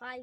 5